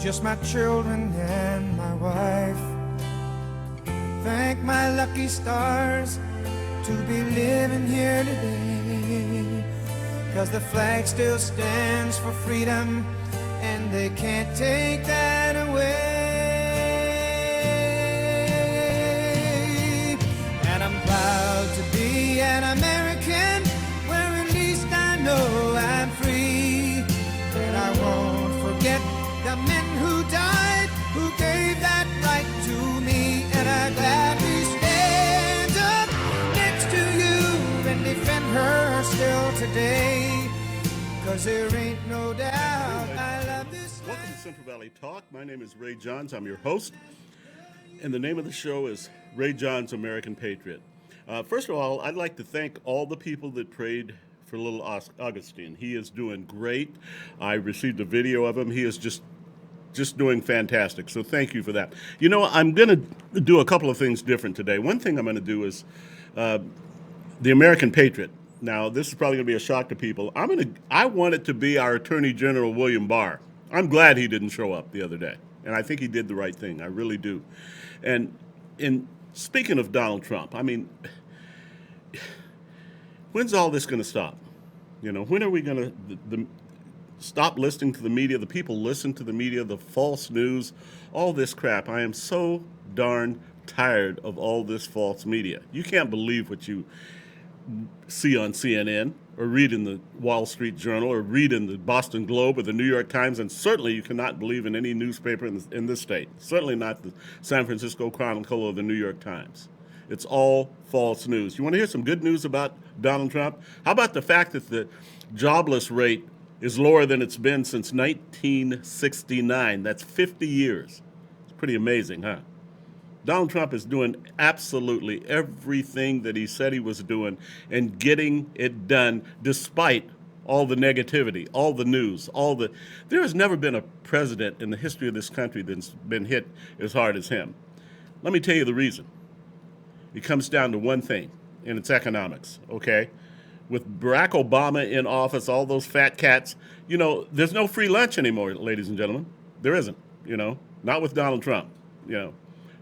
just my children and my wife. Thank my lucky stars to be living here today, 'cause the flag still stands for freedom and they can't take that away. And I'm proud to be an American, where at least I know I'm free. And I won't forget the men who died, who gave that right to me. And I gladly stand up next to you and defend her still today, 'cause there ain't no doubt I love this land. Welcome to Central Valley Talk. My name is Ray Johns. I'm your host. And the name of the show is Ray Johns, American Patriot. First of all, I'd like to thank all the people that prayed for little Augustine. He is doing great. I received a video of him. He is just doing fantastic. So thank you for that. You know, I'm going to do a couple of things different today. One thing I'm going to do is the American Patriot. Now, this is probably going to be a shock to people. I want it to be our Attorney General, William Barr. I'm glad he didn't show up the other day. And I think he did the right thing. I really do. And speaking of Donald Trump, I mean, when's all this going to stop? You know, when are we going to stop listening to the media? The people listen to the media, the false news, all this crap. I am so darn tired of all this false media. You can't believe what you see on CNN or read in the Wall Street Journal or read in the Boston Globe or the New York Times, and certainly you cannot believe in any newspaper in this state. Certainly not the San Francisco Chronicle or the New York Times. It's all false news. You want to hear some good news about Donald Trump? How about the fact that the jobless rate is lower than it's been since 1969? That's 50 years. It's pretty amazing, huh? Donald Trump is doing absolutely everything that he said he was doing and getting it done despite all the negativity, all the news, there has never been a president in the history of this country that's been hit as hard as him. Let me tell you the reason. It comes down to one thing, and it's economics, okay? With Barack Obama in office, all those fat cats, you know, there's no free lunch anymore, ladies and gentlemen. There isn't, you know, not with Donald Trump, you know.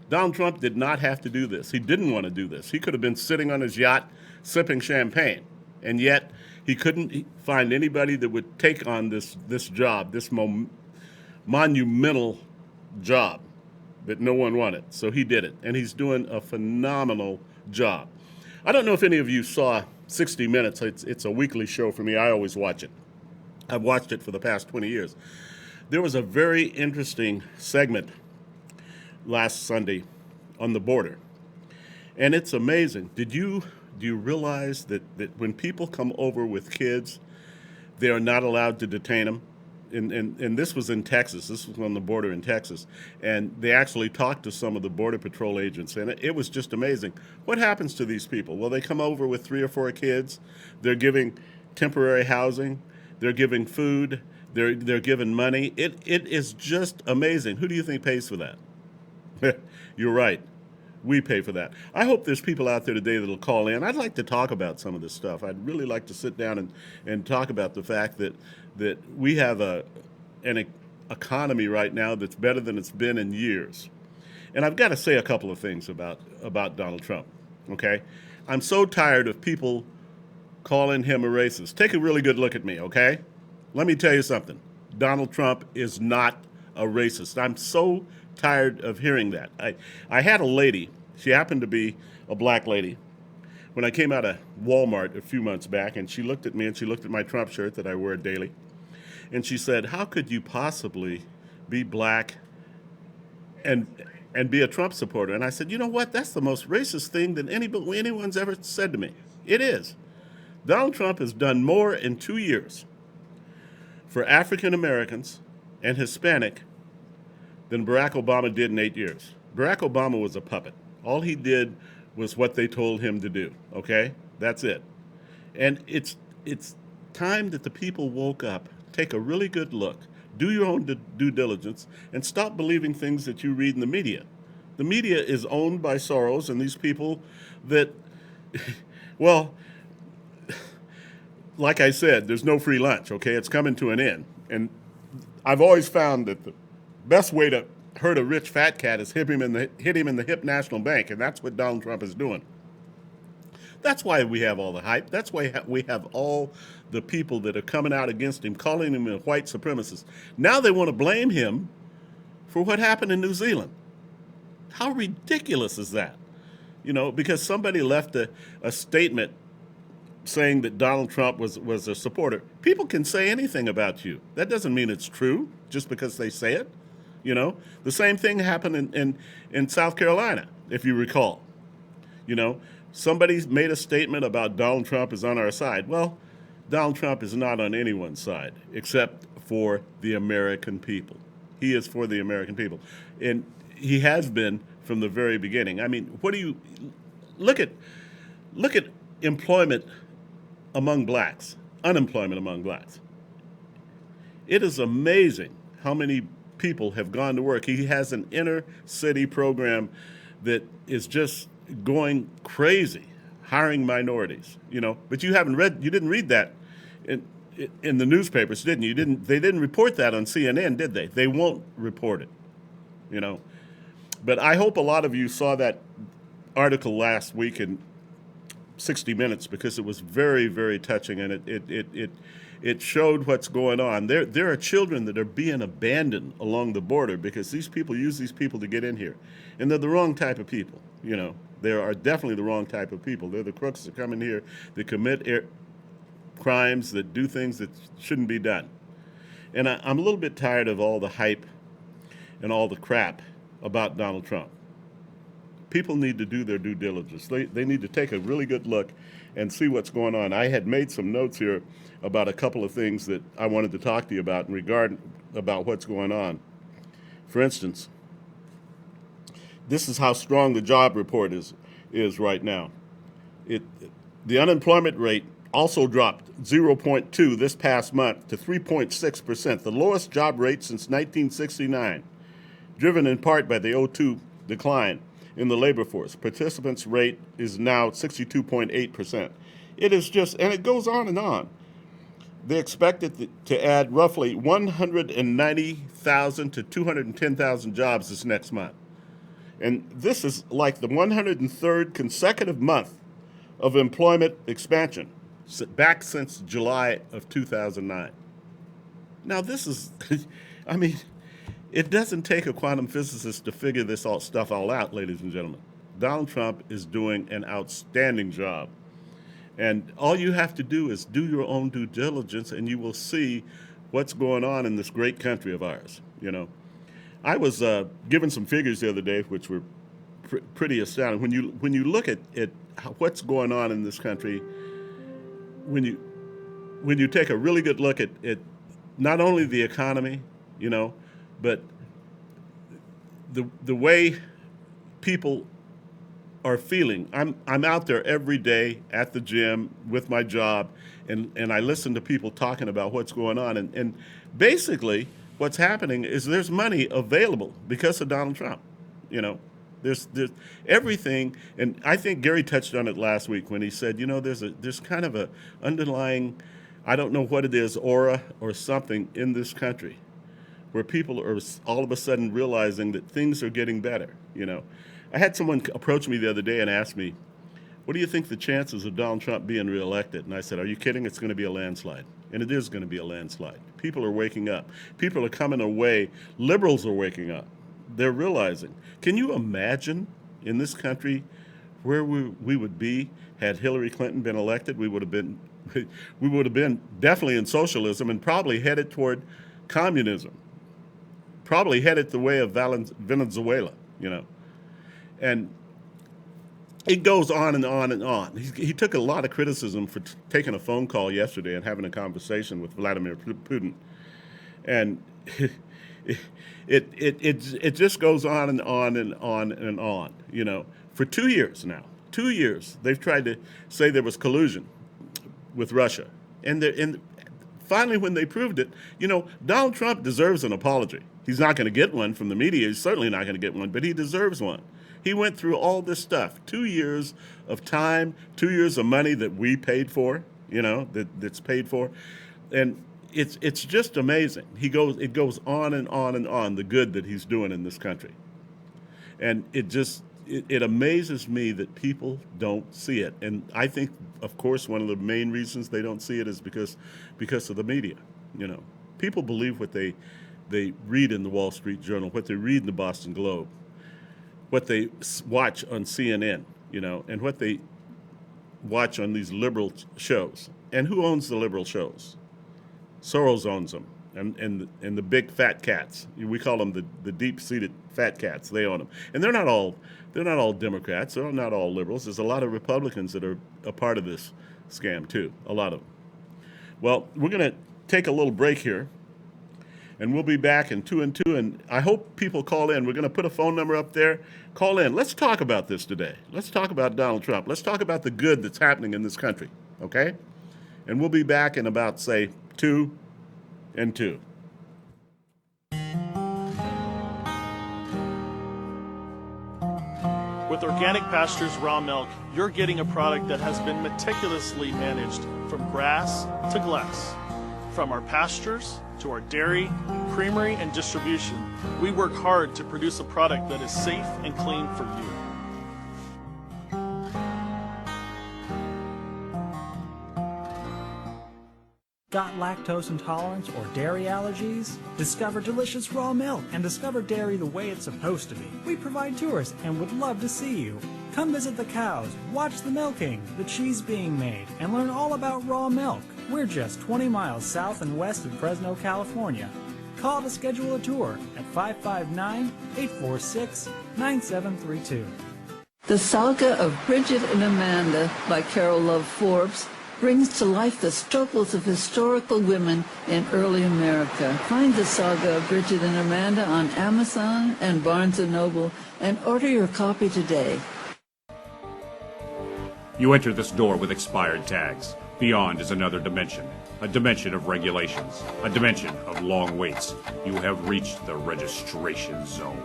Donald Trump did not have to do this. He didn't want to do this. He could have been sitting on his yacht sipping champagne, and yet he couldn't find anybody that would take on this job, this monumental job that no one wanted. So he did it, and he's doing a phenomenal job. I don't know if any of you saw 60 Minutes. It's a weekly show for me. I always watch it. I've watched it for the past 20 years. There was a very interesting segment last Sunday on the border, and it's amazing. Do you realize that when people come over with kids, they are not allowed to detain them? And this was in Texas. This was on the border in Texas. And they actually talked to some of the Border Patrol agents, and it was just amazing. What happens to these people? Well, they come over with 3 or 4 kids. They're giving temporary housing. They're giving food. They're giving money. It is just amazing. Who do you think pays for that? You're right. We pay for that. I hope there's people out there today that'll call in. I'd like to talk about some of this stuff. I'd really like to sit down and talk about the fact that we have an economy right now that's better than it's been in years. And I've got to say a couple of things about Donald Trump, okay? I'm so tired of people calling him a racist. Take a really good look at me, okay? Let me tell you something. Donald Trump is not a racist. I'm so tired of hearing that. I had a lady, she happened to be a black lady, when I came out of Walmart a few months back, and she looked at me and she looked at my Trump shirt that I wear daily, and she said, "How could you possibly be black and be a Trump supporter?" And I said, "You know what? That's the most racist thing that anyone's ever said to me." It is. Donald Trump has done more in 2 years for African Americans and Hispanic than Barack Obama did in 8 years. Barack Obama was a puppet. All he did was what they told him to do, okay? That's it. And it's time that the people woke up, take a really good look, do your own due diligence, and stop believing things that you read in the media. The media is owned by Soros and these people that, well, like I said, there's no free lunch, okay? It's coming to an end. And I've always found that Best way to hurt a rich fat cat is hit him in the hip National Bank, and that's what Donald Trump is doing. That's why we have all the hype. That's why we have all the people that are coming out against him, calling him a white supremacist. Now they want to blame him for what happened in New Zealand. How ridiculous is that? Because somebody left a statement saying that Donald Trump was a supporter. People can say anything about you. That doesn't mean it's true just because they say it. The same thing happened in South Carolina, if you recall. Somebody made a statement about Donald Trump is on our side. Well, Donald Trump is not on anyone's side except for the American people. He is for the American people. And he has been from the very beginning. I mean, what do you look at employment among blacks, unemployment among blacks. It is amazing how many people have gone to work. He has an inner city program that is just going crazy, hiring minorities, But you didn't read that in the newspapers, didn't you? They didn't report that on CNN, did they? They won't report it, But I hope a lot of you saw that article last week in 60 Minutes because it was very, very touching, and it showed what's going on. There are children that are being abandoned along the border because these people use these people to get in here, and they're the wrong type of people. They are definitely the wrong type of people. They're the crooks that come in here, that commit crimes, that do things that shouldn't be done. And I'm a little bit tired of all the hype and all the crap about Donald Trump. People need to do their due diligence. They need to take a really good look and see what's going on. I had made some notes here about a couple of things that I wanted to talk to you about in regard about what's going on. For instance, this is how strong the job report is right now. The unemployment rate also dropped 0.2 this past month to 3.6%, the lowest job rate since 1969, driven in part by the '02 decline in the labor force. Participants rate is now 62.8%. It is just, and it goes on and on. They expect it to add roughly 190,000 to 210,000 jobs this next month. And this is like the 103rd consecutive month of employment expansion, back since July of 2009. Now this is, I mean, it doesn't take a quantum physicist to figure this stuff all out, ladies and gentlemen. Donald Trump is doing an outstanding job. And all you have to do is do your own due diligence, and you will see what's going on in this great country of ours. I was given some figures the other day, which were pretty astounding. When you look at what's going on in this country, when you take a really good look at not only the economy, but the way people are feeling. I'm out there every day at the gym with my job, and I listen to people talking about what's going on. And basically, what's happening is there's money available because of Donald Trump. There's everything, and I think Gary touched on it last week when he said, there's kind of a underlying, I don't know what it is, aura or something in this country where people are all of a sudden realizing that things are getting better. I had someone approach me the other day and ask me, what do you think the chances of Donald Trump being reelected? And I said, are you kidding? It's going to be a landslide. And it is going to be a landslide. People are waking up. People are coming away. Liberals are waking up. They're realizing. Can you imagine in this country where we would be had Hillary Clinton been elected? We would have been definitely in socialism and probably headed toward communism. Probably headed the way of Venezuela, And it goes on and on and on. He took a lot of criticism for taking a phone call yesterday and having a conversation with Vladimir Putin. And it just goes on and on and on and on, For 2 years now. 2 years, they've tried to say there was collusion with Russia. And finally, when they proved it, Donald Trump deserves an apology. He's not going to get one from the media. He's certainly not going to get one, but he deserves one. He went through all this stuff, 2 years of time, 2 years of money that we paid for, that's paid for. And it's just amazing. It goes on and on and on, the good that he's doing in this country. And it amazes me that people don't see it. And I think, of course, one of the main reasons they don't see it is because of the media. You know, people believe what they read in the Wall Street Journal, what they read in the Boston Globe, what they watch on CNN, you know, and what they watch on these liberal shows. And who owns the liberal shows? Soros owns them, and the big fat cats. We call them the deep-seated fat cats. They own them, and they're not all Democrats. They're not all liberals. There's a lot of Republicans that are a part of this scam too. A lot of them. Well, we're going to take a little break here, and we'll be back in 2 and 2. And I hope people call in. We're going to put a phone number up there. Call in. Let's talk about this today. Let's talk about Donald Trump. Let's talk about the good that's happening in this country. Okay? And we'll be back in about, say, 2 and 2. With Organic Pastures Raw Milk, you're getting a product that has been meticulously managed from grass to glass. From our pastures to our dairy, creamery, and distribution, we work hard to produce a product that is safe and clean for you. Got lactose intolerance or dairy allergies? Discover delicious raw milk and discover dairy the way it's supposed to be. We provide tours and would love to see you. Come visit the cows, watch the milking, the cheese being made, and learn all about raw milk. We're just 20 miles south and west of Fresno, California. Call to schedule a tour at 559-846-9732. The Saga of Bridget and Amanda by Carol Love Forbes brings to life the struggles of historical women in early America. Find the Saga of Bridget and Amanda on Amazon and Barnes & Noble and order your copy today. You enter this door with expired tags. Beyond is another dimension, a dimension of regulations, a dimension of long waits. You have reached the registration zone.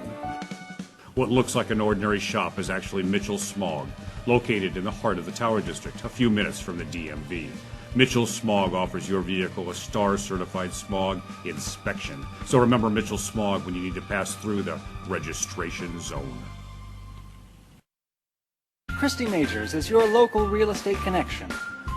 What looks like an ordinary shop is actually Mitchell Smog, located in the heart of the Tower District, a few minutes from the DMV. Mitchell Smog offers your vehicle a STAR-certified smog inspection. So remember Mitchell Smog when you need to pass through the registration zone. Christy Majors is your local real estate connection.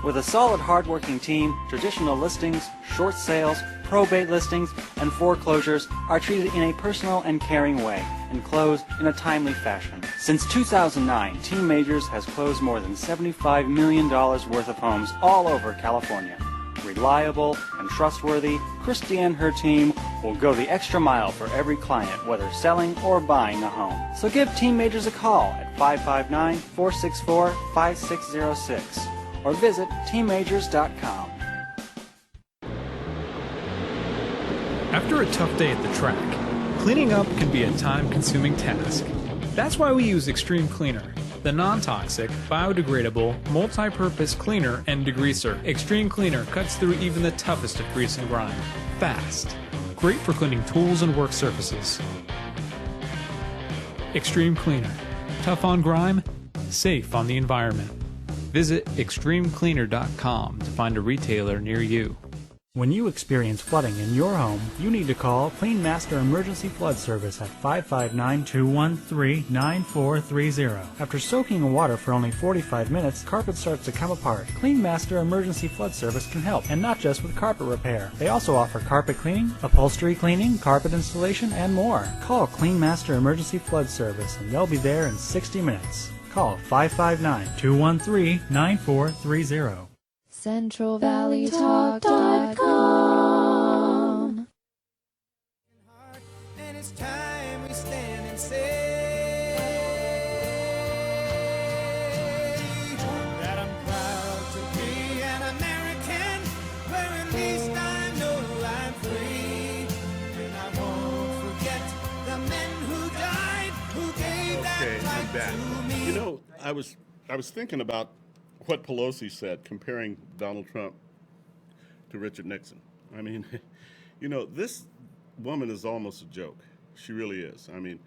With a solid, hardworking team, traditional listings, short sales, probate listings, and foreclosures are treated in a personal and caring way and closed in a timely fashion. Since 2009, Team Majors has closed more than $75 million worth of homes all over California. Reliable and trustworthy, Christy and her team will go the extra mile for every client, whether selling or buying a home. So give Team Majors a call at 559-464-5606 or visit teammajors.com. After a tough day at the track, cleaning up can be a time-consuming task. That's why we use Extreme Cleaner, the non-toxic, biodegradable, multi-purpose cleaner and degreaser. Extreme Cleaner cuts through even the toughest of grease and grime. Fast. Great for cleaning tools and work surfaces. Extreme Cleaner. Tough on grime, safe on the environment. Visit extremecleaner.com to find a retailer near you. When you experience flooding in your home, you need to call Clean Master Emergency Flood Service at 559-213-9430. After soaking in water for only 45 minutes, carpet starts to come apart. Clean Master Emergency Flood Service can help, and not just with carpet repair. They also offer carpet cleaning, upholstery cleaning, carpet installation, and more. Call Clean Master Emergency Flood Service, and they'll be there in 60 minutes. Call 559-213-9430. CentralValleyTalk.com. And it's time we stand and say that I'm proud to be an American, where at least I know I'm free. And I won't forget the men who died, who gave that right to me. You know, I was thinking about what Pelosi said, comparing Donald Trump to Richard Nixon. I mean, you know, this woman is almost a joke. She really is. I mean,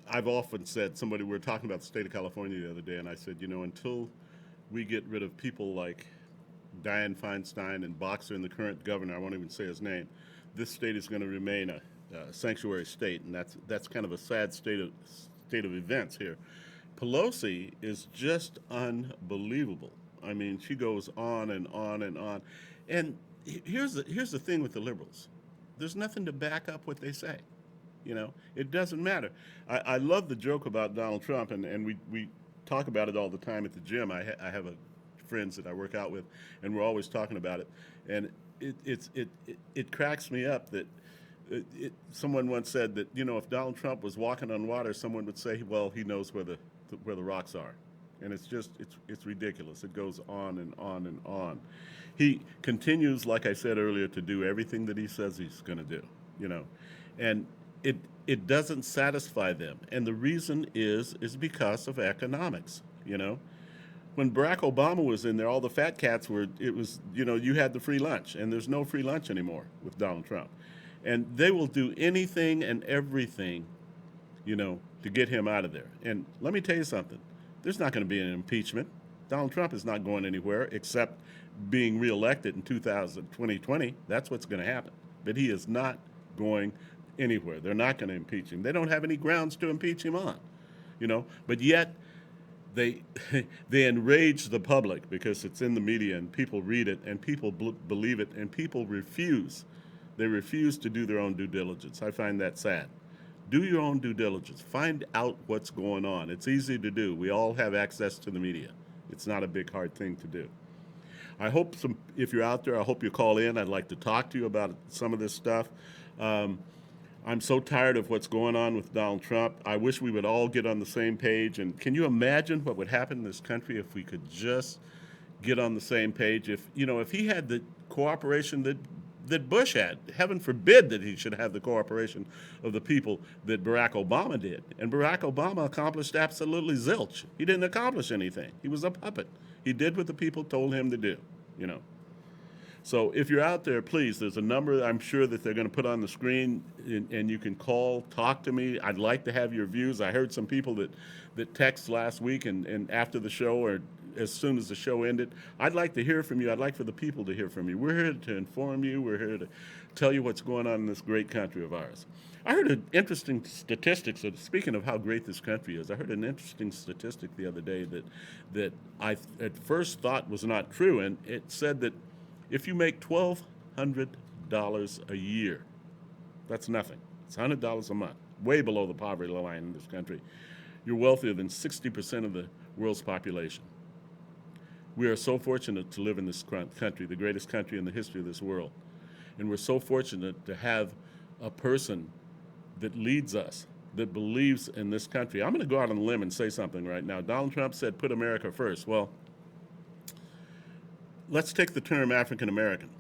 I've often said, we were talking about the state of California the other day, and I said, you know, until we get rid of people like Dianne Feinstein and boxer and the current governor, I won't even say his name, this state is going to remain a sanctuary state, and that's kind of a sad state of events here. Pelosi is just unbelievable. I mean, she goes on and on and on. And here's the thing with the liberals. There's nothing to back up what they say. You know, it doesn't matter. I love the joke about Donald Trump, and we talk about it all the time at the gym. I have friends that I work out with, and we're always talking about it. And it cracks me up that someone once said that, you know, if Donald Trump was walking on water, someone would say, well, he knows where the rocks are. And it's ridiculous. It goes on and on and on. He continues, like I said earlier, to do everything that he says he's going to do, you know. And it doesn't satisfy them. And the reason is because of economics, you know. When Barack Obama was in there, all the fat cats you had the free lunch, and there's no free lunch anymore with Donald Trump. And they will do anything and everything, you know, to get him out of there. And let me tell you something. There's not going to be an impeachment. Donald Trump is not going anywhere except being reelected in 2020. That's what's going to happen. But he is not going anywhere. They're not going to impeach him. They don't have any grounds to impeach him on, you know. But yet they enrage the public because it's in the media and people read it and people believe it and people refuse. They refuse to do their own due diligence. I find that sad. Do your own due diligence. Find out what's going on. It's easy to do. We all have access to the media. It's not a big, hard thing to do. I hope if you're out there, I hope you call in. I'd like to talk to you about some of this stuff. I'm so tired of what's going on with Donald Trump. I wish we would all get on the same page. And can you imagine what would happen in this country if we could just get on the same page? If he had the cooperation that Bush had. Heaven forbid that he should have the cooperation of the people that Barack Obama did. And Barack Obama accomplished absolutely zilch. He didn't accomplish anything. He was a puppet. He did what the people told him to do, you know. So if you're out there, please, there's a number I'm sure that they're going to put on the screen, and you can call, talk to me. I'd like to have your views. I heard some people that text last week and after the show or as soon as the show ended. I'd like to hear from you. I'd like for the people to hear from you. We're here to inform you. We're here to tell you what's going on in this great country of ours. I heard an interesting statistic. So speaking of how great this country is, I heard an interesting statistic the other day that I at first thought was not true, and it said that if you make $1,200 a year, that's nothing. It's $100 a month, way below the poverty line in this country. You're wealthier than 60% of the world's population. We are so fortunate to live in this country, the greatest country in the history of this world. And we're so fortunate to have a person that leads us, that believes in this country. I'm going to go out on a limb and say something right now. Donald Trump said, put America first. Well, let's take the term African American.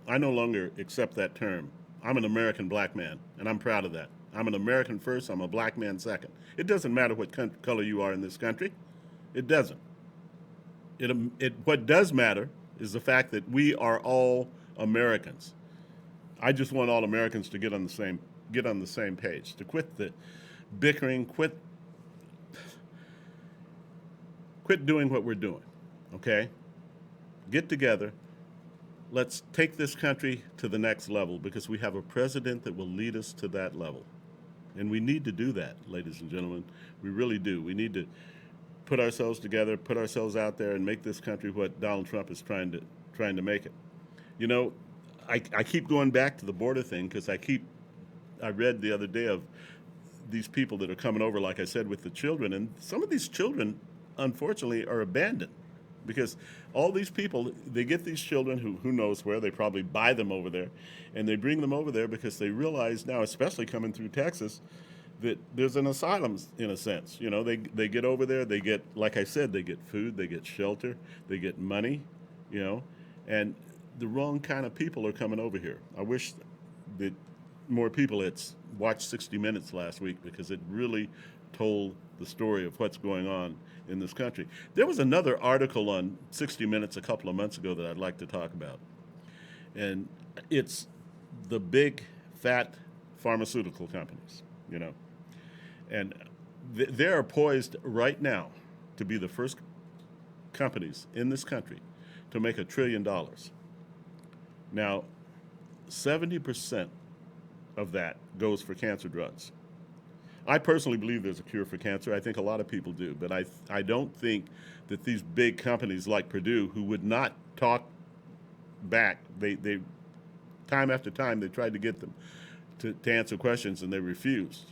I no longer accept that term. I'm an American black man, and I'm proud of that. I'm an American first, I'm a black man second. It doesn't matter what color you are in this country. It doesn't. What does matter is the fact that we are all Americans. I just want all Americans to get on the same page, to quit the bickering, quit doing what we're doing, okay? Get together. Let's take this country to the next level because we have a president that will lead us to that level. And we need to do that, ladies and gentlemen. We really do. We need to put ourselves together, put ourselves out there, and make this country what Donald Trump is trying to make it. You know, I keep going back to the border thing because I read the other day of these people that are coming over, like I said, with the children, and some of these children, unfortunately, are abandoned because all these people, they get these children who knows where, they probably buy them over there, and they bring them over there because they realize now, especially coming through Texas, that there's an asylum in a sense. You know, they get over there, they get, like I said, they get food, they get shelter, they get money, you know, and the wrong kind of people are coming over here. I wish that more people had watched 60 Minutes last week because it really told the story of what's going on in this country. There was another article on 60 Minutes a couple of months ago that I'd like to talk about, and it's the big, fat pharmaceutical companies, you know. And they are poised right now to be the first companies in this country to make $1 trillion. Now, 70% of that goes for cancer drugs. I personally believe there's a cure for cancer. I think a lot of people do, but I don't think that these big companies like Purdue, who would not talk back, they time after time they tried to get them to answer questions, and they refused,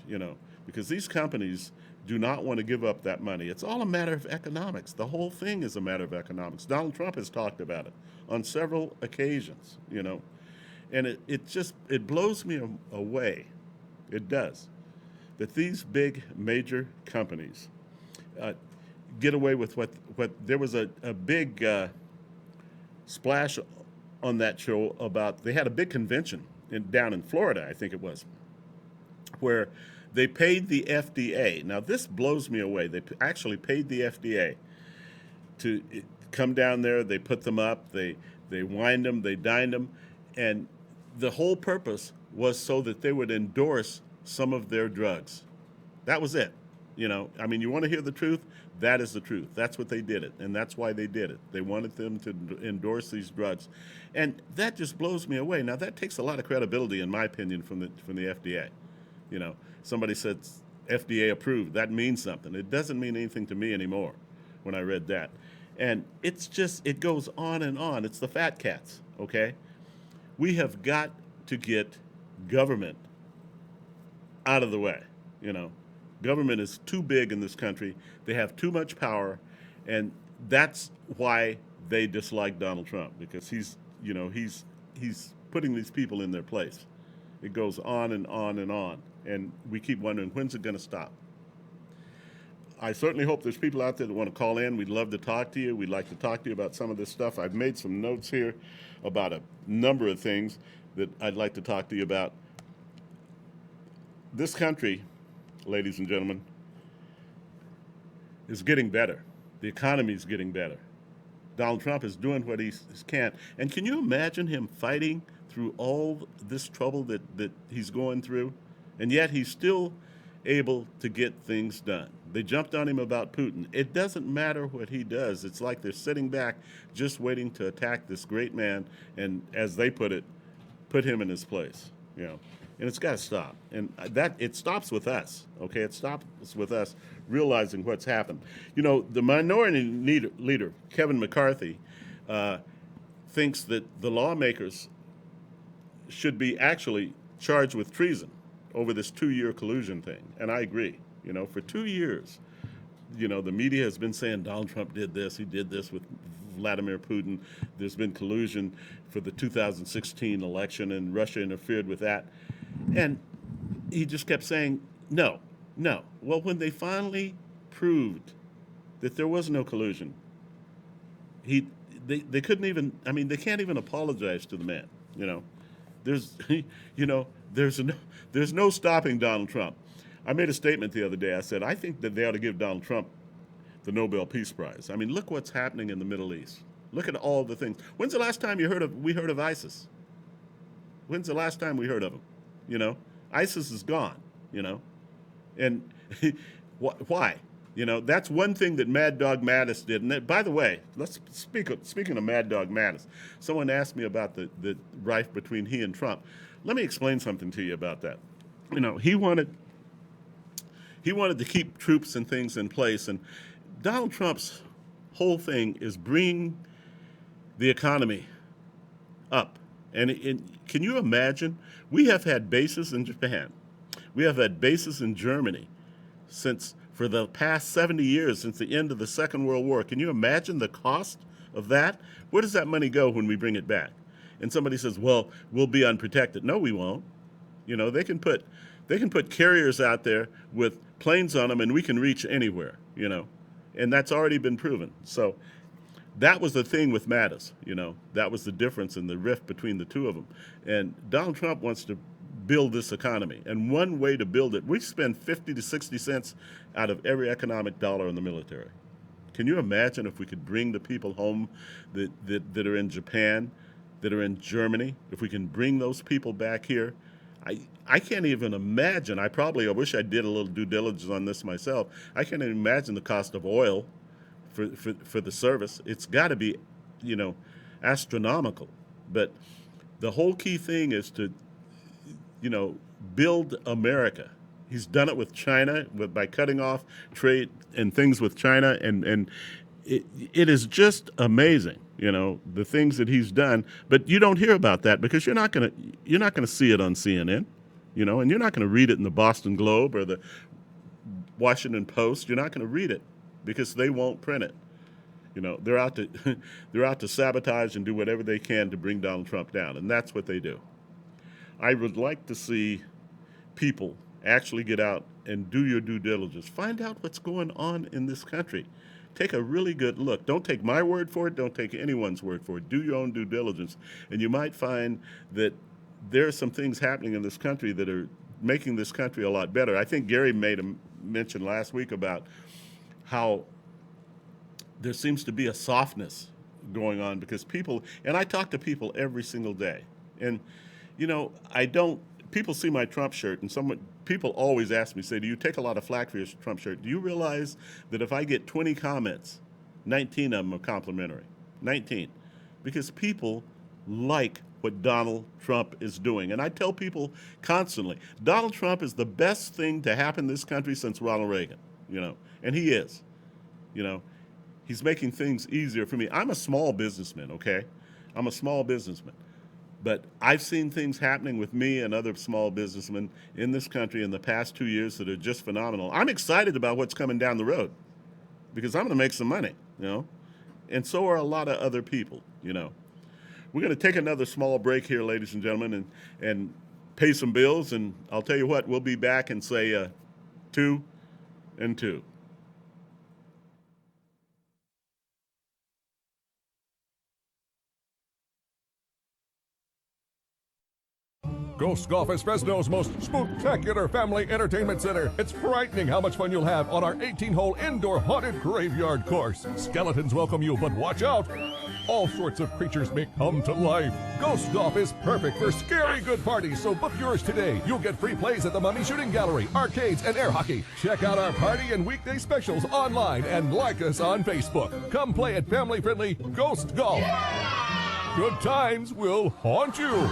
because these companies do not want to give up that money. It's all a matter of economics. The whole thing is a matter of economics. Donald Trump has talked about it on several occasions, and it blows me away. It does. That these big major companies get away with what there was a big splash on that show about, they had a big convention down in Florida, I think it was, where they paid the FDA. Now this blows me away. They actually paid the FDA to come down there. They put them up. They wined them. They dined them, and the whole purpose was so that they would endorse some of their drugs. That was it. You want to hear the truth? That is the truth. That's what they did it, and that's why they did it. They wanted them to endorse these drugs, and that just blows me away. Now that takes a lot of credibility, in my opinion, from the FDA. Somebody said FDA approved. That means something. It doesn't mean anything to me anymore when I read that, and it goes on and on. It's the fat cats. Okay, we have got to get government out of the way. Government is too big in this country. They have too much power, and that's why they dislike Donald Trump, because he's putting these people in their place. It goes on and on and on, and we keep wondering, when's it going to stop? I certainly hope there's people out there that want to call in. We'd love to talk to you. We'd like to talk to you about some of this stuff. I've made some notes here about a number of things that I'd like to talk to you about. This country, ladies and gentlemen, is getting better. The economy is getting better. Donald Trump is doing what he can. And can you imagine him fighting through all this trouble that he's going through? And yet he's still able to get things done. They jumped on him about Putin. It doesn't matter what he does. It's like they're sitting back just waiting to attack this great man and, as they put it, put him in his place. And it's got to stop. And it stops with us, okay? It stops with us realizing what's happened. The minority leader, Kevin McCarthy, thinks that the lawmakers should be actually charged with treason over this 2-year collusion thing. And I agree. For 2 years, the media has been saying Donald Trump did this. He did this with Vladimir Putin. There's been collusion for the 2016 election, and Russia interfered with that. And he just kept saying, no. Well, when they finally proved that there was no collusion, they couldn't even, they can't even apologize to the man. There's no stopping Donald Trump. I made a statement the other day. I said, I think that they ought to give Donald Trump the Nobel Peace Prize. Look what's happening in the Middle East. Look at all the things. When's the last time we heard of ISIS? When's the last time we heard of them? ISIS is gone, and why? That's one thing that Mad Dog Mattis did. And by the way, speaking of Mad Dog Mattis, someone asked me about the rift between he and Trump. Let me explain something to you about that. He wanted to keep troops and things in place, and Donald Trump's whole thing is bringing the economy up. And can you imagine? We have had bases in Japan. We have had bases in Germany for the past 70 years, since the end of the Second World War. Can you imagine the cost of that? Where does that money go when we bring it back? And somebody says, well, we'll be unprotected. No, we won't. They can put carriers out there with planes on them, and we can reach anywhere, and that's already been proven. So that was the thing with Mattis, that was the difference in the rift between the two of them. And Donald Trump wants to build this economy. And one way to build it, we spend 50 to 60 cents out of every economic dollar in the military. Can you imagine if we could bring the people home that are in Japan, that are in Germany, if we can bring those people back here? I can't even imagine. I wish I did a little due diligence on this myself. I can't even imagine the cost of oil for the service. It's got to be, astronomical. But the whole key thing is to, build America. He's done it with China by cutting off trade and things with China, and it is just amazing, the things that he's done. But you don't hear about that because you're not gonna see it on CNN, and you're not gonna read it in the Boston Globe or the Washington Post. You're not gonna read it because they won't print it. They're out to sabotage and do whatever they can to bring Donald Trump down, and that's what they do. I would like to see people actually get out and do your due diligence. Find out what's going on in this country. Take a really good look. Don't take my word for it. Don't take anyone's word for it. Do your own due diligence, and you might find that there are some things happening in this country that are making this country a lot better. I think Gary made a mention last week about how there seems to be a softness going on because people, and I talk to people every single day, and people see my Trump shirt, and people always ask me, say, do you take a lot of flack for your Trump shirt? Do you realize that if I get 20 comments, 19 of them are complimentary? 19. Because people like what Donald Trump is doing. And I tell people constantly, Donald Trump is the best thing to happen in this country since Ronald Reagan, and he is. He's making things easier for me. I'm a small businessman, okay? I'm a small businessman. But I've seen things happening with me and other small businessmen in this country in the past 2 years that are just phenomenal. I'm excited about what's coming down the road because I'm going to make some money, and so are a lot of other people, We're going to take another small break here, ladies and gentlemen, and pay some bills. And I'll tell you what, we'll be back and say 2 and 2. Ghost Golf is Fresno's most spooktacular family entertainment center. It's frightening how much fun you'll have on our 18-hole indoor haunted graveyard course. Skeletons welcome you, but watch out. All sorts of creatures may come to life. Ghost Golf is perfect for scary good parties, so book yours today. You'll get free plays at the Mummy Shooting Gallery, arcades, and air hockey. Check out our party and weekday specials online and like us on Facebook. Come play at family-friendly Ghost Golf. Good times will haunt you.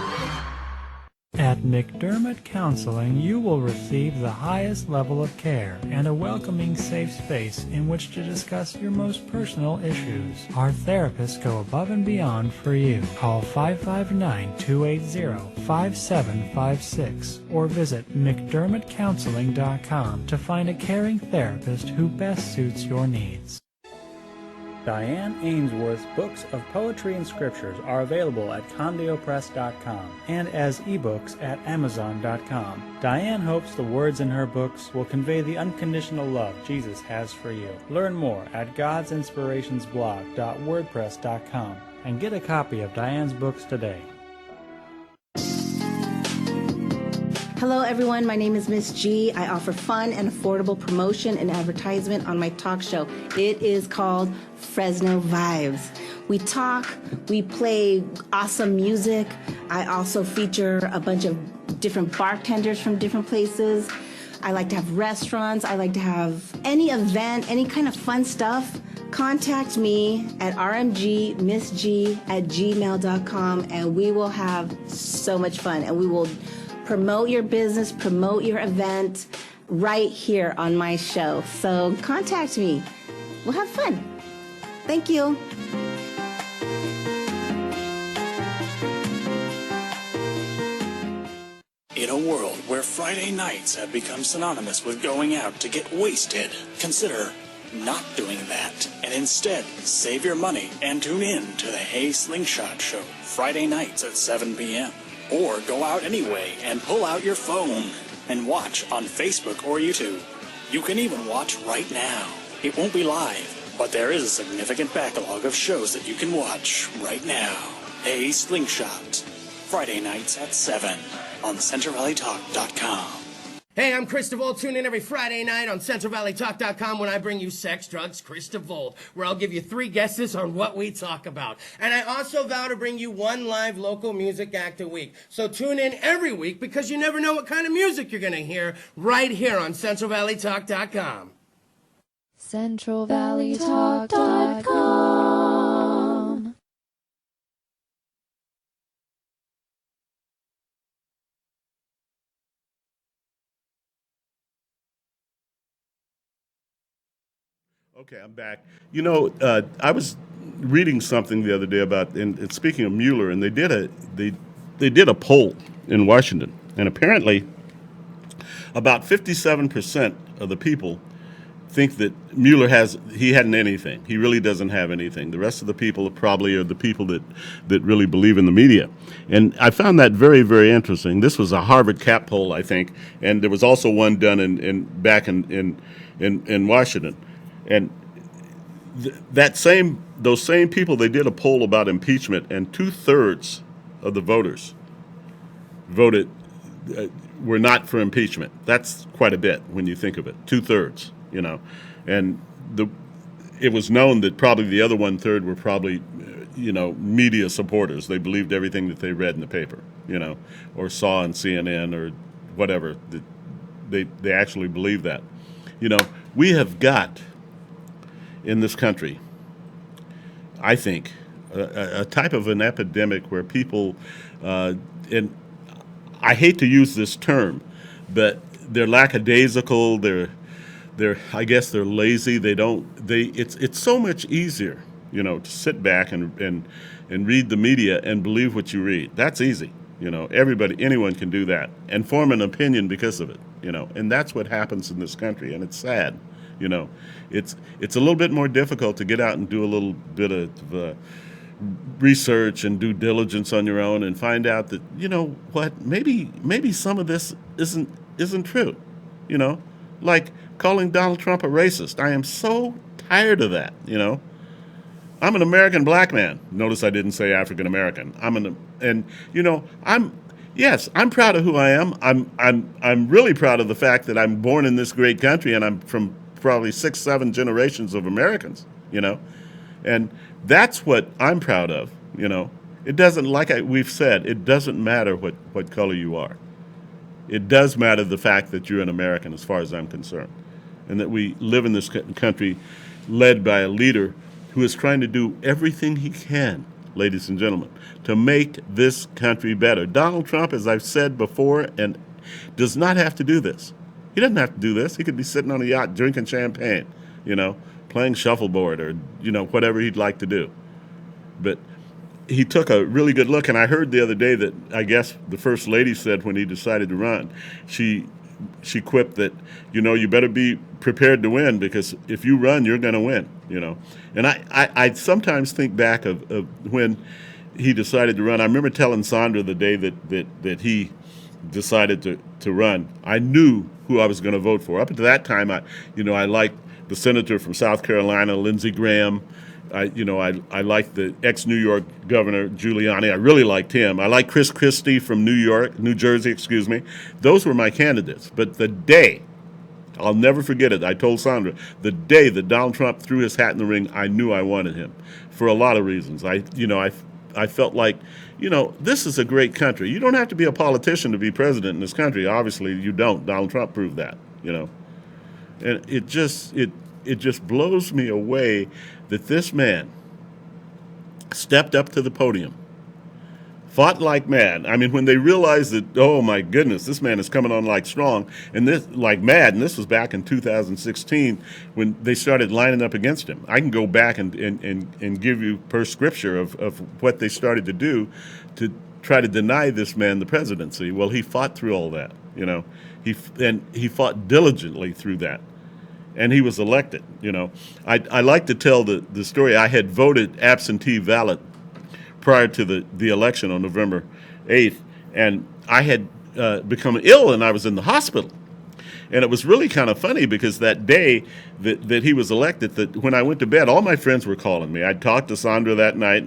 At McDermott Counseling, you will receive the highest level of care and a welcoming, safe space in which to discuss your most personal issues. Our therapists go above and beyond for you. Call 559-280-5756 or visit McDermottCounseling.com to find a caring therapist who best suits your needs. Diane Ainsworth's books of poetry and scriptures are available at CondeoPress.com and as ebooks at Amazon.com. Diane hopes the words in her books will convey the unconditional love Jesus has for you. Learn more at godsinspirationsblog.wordpress.com and get a copy of Diane's books today. Hello everyone, my name is Miss G. I offer fun and affordable promotion and advertisement on my talk show. It is called Fresno Vibes. We talk, we play awesome music. I also feature a bunch of different bartenders from different places. I like to have restaurants. I like to have any event, any kind of fun stuff. Contact me at rmgmissg@gmail.com and we will have so much fun and we will promote your business, promote your event right here on my show. So contact me. We'll have fun. Thank you. In a world where Friday nights have become synonymous with going out to get wasted, consider not doing that and instead save your money and tune in to the Hey Slingshot Show Friday nights at 7 p.m. Or go out anyway and pull out your phone and watch on Facebook or YouTube. You can even watch right now. It won't be live, but there is a significant backlog of shows that you can watch right now. Hey Slingshot, Friday nights at 7 on CentralValleyTalk.com. Hey, I'm Chris DeVold. Tune in every Friday night on CentralValleyTalk.com when I bring you Sex, Drugs, Chris DeVold, where I'll give you 3 guesses on what we talk about. And I also vow to bring you 1 live local music act a week. So tune in every week because you never know what kind of music you're going to hear right here on CentralValleyTalk.com. CentralValleyTalk.com Okay, I'm back. I was reading something the other day about, and speaking of Mueller, and they did a poll in Washington, and apparently about 57% of the people think that Mueller hadn't anything. He really doesn't have anything. The rest of the people probably are the people that really believe in the media. And I found that very, very interesting. This was a Harvard Cap poll, I think, and there was also one done back in Washington. And those same people, they did a poll about impeachment, and 2/3 of the voters voted were not for impeachment. That's quite a bit when you think of it. 2/3, and it was known that probably the other 1/3 were probably media supporters. They believed everything that they read in the paper, or saw on CNN or whatever. They actually believe that. We have got in this country, I think, a type of an epidemic where people, and I hate to use this term, but they're lackadaisical. I guess they're lazy. It's so much easier, to sit back and read the media and believe what you read. That's easy. Anyone can do that and form an opinion because of it. And that's what happens in this country, and it's sad. It's a little bit more difficult to get out and do a little bit of research and due diligence on your own and find out that maybe some of this isn't true. Like calling Donald Trump a racist. I am so tired of that. I'm an American black man. Notice I didn't say African American. I'm proud of who I am. I'm really proud of the fact that I'm born in this great country, and I'm from probably 6, 7 generations of Americans, and that's what I'm proud of, It doesn't, we've said, it doesn't matter what color you are. It does matter the fact that you're an American as far as I'm concerned, and that we live in this country led by a leader who is trying to do everything he can, ladies and gentlemen, to make this country better. Donald Trump, as I've said before, and does not have to do this. He doesn't have to do this. He could be sitting on a yacht drinking champagne, playing shuffleboard or, whatever he'd like to do. But he took a really good look, and I heard the other day that I guess the First Lady said when he decided to run, she quipped that, you better be prepared to win, because if you run, you're going to win, And I sometimes think back of when he decided to run. I remember telling Sandra the day that he decided to run, I knew who I was going to vote for. Up until that time, I liked the senator from South Carolina, Lindsey Graham. I liked the ex-New York governor, Giuliani. I really liked him. I liked Chris Christie from New Jersey, excuse me. Those were my candidates. But the day, I'll never forget it, I told Sandra, the day that Donald Trump threw his hat in the ring, I knew I wanted him for a lot of reasons. I felt like, this is a great country. You don't have to be a politician to be president in this country. Obviously, you don't. Donald Trump proved that, And it just blows me away that this man stepped up to the podium, fought like mad. I mean, when they realized that, oh my goodness, this man is coming on like strong and this like mad, and this was back in 2016 when they started lining up against him. I can go back and give you per scripture of what they started to do to try to deny this man the presidency. Well, he fought through all that, he fought diligently through that. And he was elected, I like to tell the story. I had voted absentee ballot prior to the election on November 8th, and I had become ill, and I was in the hospital. And it was really kind of funny because that day that he was elected, that when I went to bed, all my friends were calling me. I'd talked to Sandra that night,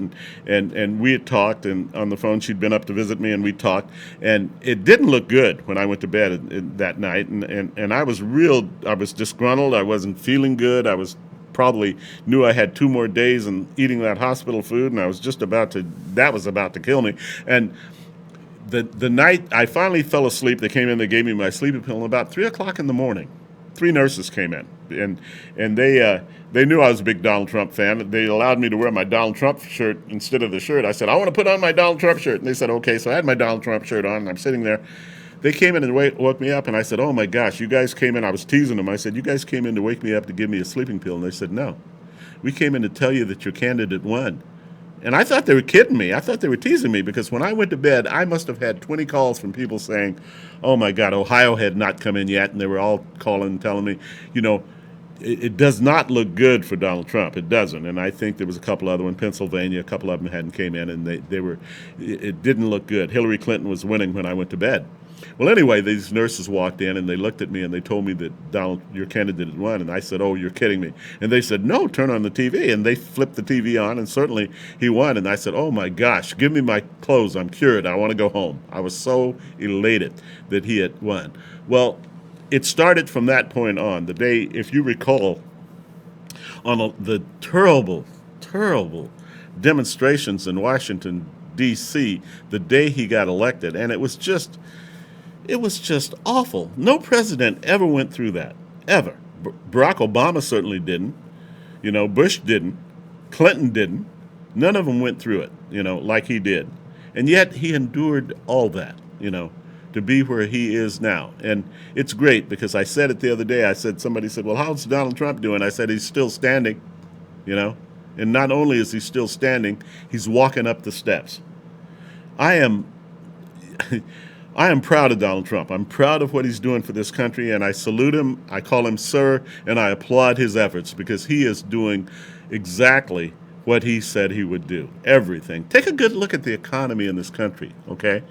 and we had talked, and on the phone she'd been up to visit me, and we talked. And it didn't look good when I went to bed that night, and I was disgruntled. I wasn't feeling good. I was probably knew I had 2 more days and eating that hospital food, and I was that was about to kill me. And the night I finally fell asleep, they came in, they gave me my sleeping pill, and about 3 o'clock in the morning, 3 nurses came in, and they knew I was a big Donald Trump fan. They allowed me to wear my Donald Trump shirt instead of the shirt. I said, I want to put on my Donald Trump shirt, and they said, okay. So I had my Donald Trump shirt on, and I'm sitting there. They came in and woke me up, and I said, "Oh my gosh, you guys came in." I was teasing them. I said, "You guys came in to wake me up to give me a sleeping pill," and they said, "No, we came in to tell you that your candidate won." And I thought they were kidding me. I thought they were teasing me, because when I went to bed, I must have had 20 calls from people saying, "Oh my God, Ohio had not come in yet," and they were all calling and telling me, you know, it does not look good for Donald Trump. It doesn't. And I think there was a couple other ones, Pennsylvania, a couple of them hadn't came in, and it didn't look good. Hillary Clinton was winning when I went to bed. Well, anyway, these nurses walked in and they looked at me and they told me that, "Donald, your candidate had won." And I said, "Oh, you're kidding me." And they said, "No, turn on the TV." And they flipped the TV on, and certainly he won. And I said, "Oh my gosh, give me my clothes. I'm cured. I want to go home." I was so elated that he had won. Well, it started from that point on. The day, if you recall, on the terrible, terrible demonstrations in Washington, D.C., the day he got elected, and it was just awful. No president ever went through that, ever. Barack Obama certainly didn't. Bush didn't. Clinton didn't. None of them went through it, like he did. And yet he endured all that, to be where he is now. And it's great, because I said it the other day. Somebody said, "Well, how's Donald Trump doing?" I said, "He's still standing, And not only is he still standing, he's walking up the steps. I am proud of Donald Trump. I'm proud of what he's doing for this country, and I salute him. I call him sir, and I applaud his efforts, because he is doing exactly what he said he would do. Everything. Take a good look at the economy in this country, okay?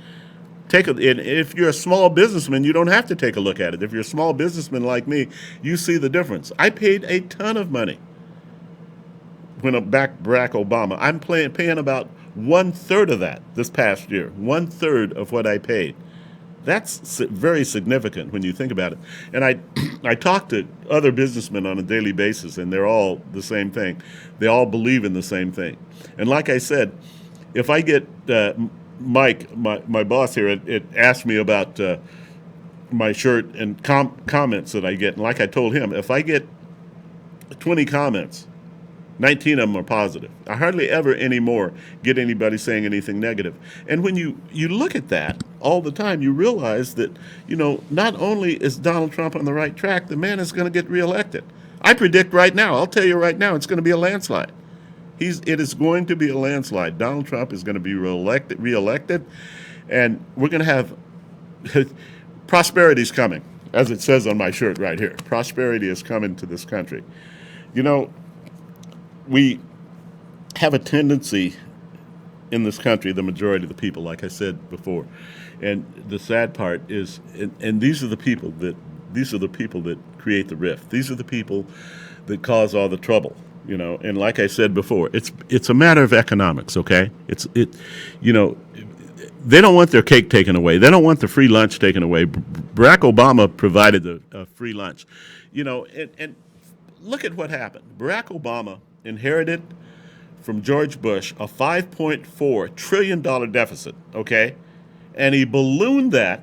If you're a small businessman, you don't have to take a look at it. If you're a small businessman like me, you see the difference. I paid a ton of money when I backed Barack Obama. I'm paying about 1/3 of that this past year. 1/3 of what I paid. That's very significant when you think about it. And I talk to other businessmen on a daily basis, and they're all the same thing. They all believe in the same thing. And like I said, if I get Mike, my boss here, it asked me about my shirt and comments that I get. And like I told him, if I get 20 comments, 19 of them are positive. I hardly ever anymore get anybody saying anything negative. And when you look at that all the time, you realize that, not only is Donald Trump on the right track, the man is going to get reelected. I predict right now, I'll tell you right now, it's going to be a landslide. It is going to be a landslide. Donald Trump is going to be reelected, and we're going to have prosperity's coming, as it says on my shirt right here. Prosperity is coming to this country. We have a tendency in this country, the majority of the people, like I said before, and the sad part is, and these are the people that create the rift. These are the people that cause all the trouble. And like I said before, it's a matter of economics, okay? They don't want their cake taken away. They don't want the free lunch taken away. Barack Obama provided a free lunch, and look at what happened. Barack Obama inherited from George Bush a $5.4 trillion deficit, okay? And he ballooned that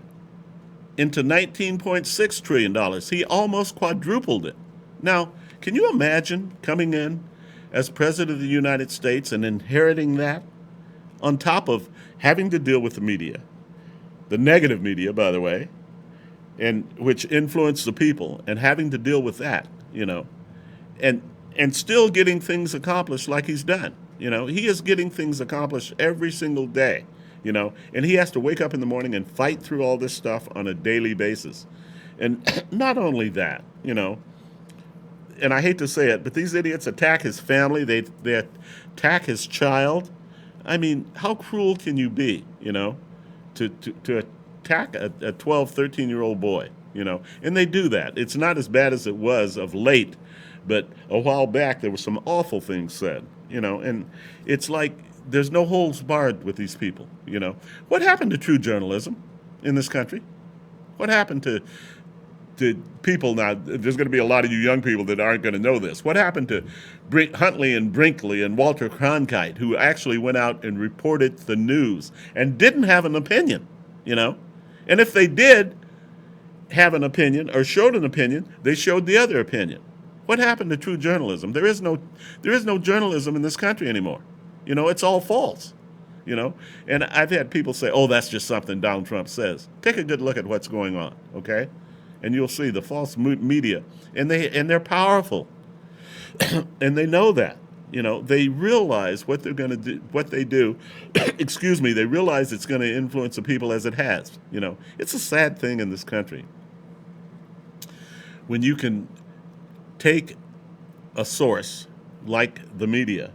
into $19.6 trillion. He almost quadrupled it. Now, can you imagine coming in as President of the United States and inheriting that, on top of having to deal with the media, the negative media, by the way, and which influence the people, and having to deal with that, and still getting things accomplished like he's done. He is getting things accomplished every single day, and he has to wake up in the morning and fight through all this stuff on a daily basis. And not only that, and I hate to say it, but these idiots attack his family. They attack his child. I mean, how cruel can you be, to attack a 12, 13-year-old boy, And they do that. It's not as bad as it was of late, but a while back there were some awful things said, And it's like there's no holds barred with these people, What happened to true journalism in this country? What happened to people now? There's going to be a lot of you young people that aren't going to know this. What happened to Huntley and Brinkley and Walter Cronkite, who actually went out and reported the news and didn't have an opinion, And if they did have an opinion or showed an opinion, they showed the other opinion. What happened to true journalism? There is no journalism in this country anymore. It's all false. you know? And I've had people say, oh, that's just something Donald Trump says. Take a good look at what's going on, okay? And you'll see the false media. And they're powerful. And they know that. You know, they realize what they're going to do, what they do. Excuse me, they realize it's going to influence the people as it has. You know, it's a sad thing in this country when you can take a source like the media